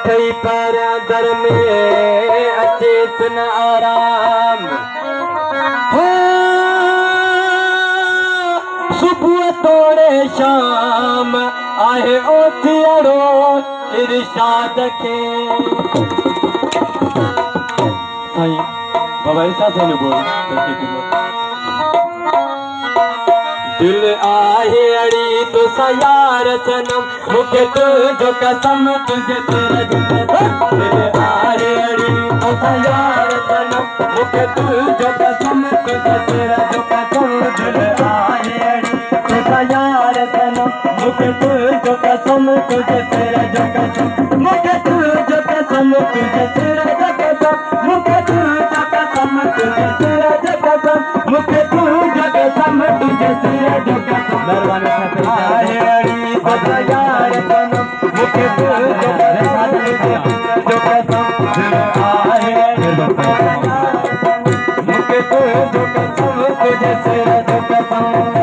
अठई पारा दर में अचेत न आराम हो सुबह तोड़े शाम आहे ओथियड़ो इरशाद के साईं बाबा ईसा साईं बोल दिल आहे अड़ी तो सयार सनम मुखे तुझो कसम तुझे तेरा दिल आहे अड़ी तो सयार सनम मुखे तुझो कसम तुझे तेरा कसम दिल आहे अड़ी तो सयार सनम मुखे तुझो कसम तुझे तेरा कसम मुखे तुझो कसम तुझे तेरा कसम मुखे तुझो कसम तुझे तेरा कसम मुखे तुझो कसम तुझे तेरा कसम दरबार में आहे अड़ी तो यार सनम मुखे तुझो कसम तुझे कसम दिल आहे मुखे तुझो कसम तुझे तेरा कसम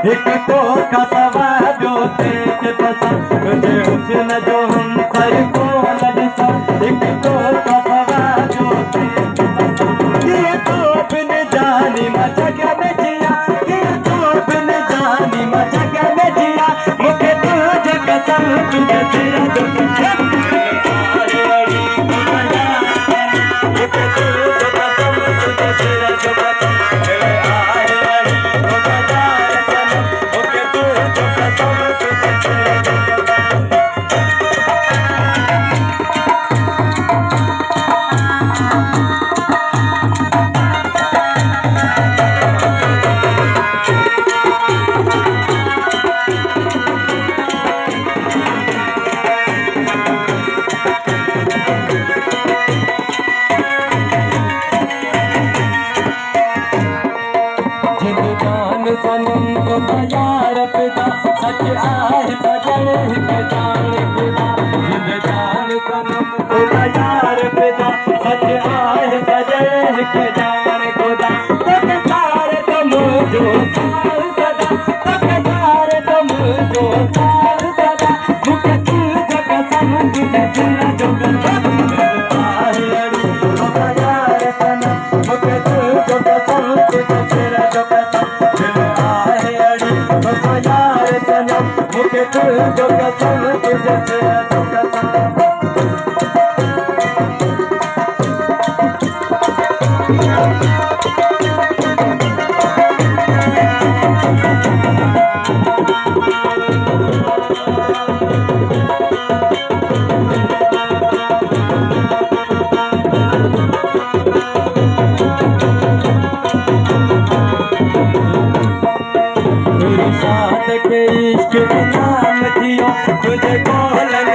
एक तो कसवा जो तेज पसंद तुझे हुस्न जो हम सर को ललसा एक तो कसवा जो तेज पसंद ये तो बिन जानी मचक में जिया ये तो बिन जानी मचक में जिया मुझे तुझे कसम तुझे तेरा जो कसम सनम को यार पिता सच आहे सजन के जान पिता जिंद जान सनम को यार पिता सच आहे सजन के जान खुदा तक सारे तुम जो सार सदा तक सारे तुम जो सार सदा मुझे तुझे कसम तुझे तेरा जो कसम आहे अड़ी तो यार सनम मुझे तुझे कसम तुझे तेरा जो कसम मुझे तुझो कसम तुझे तेरा जो कसम के इश्क नाम दियो तुझे बोलन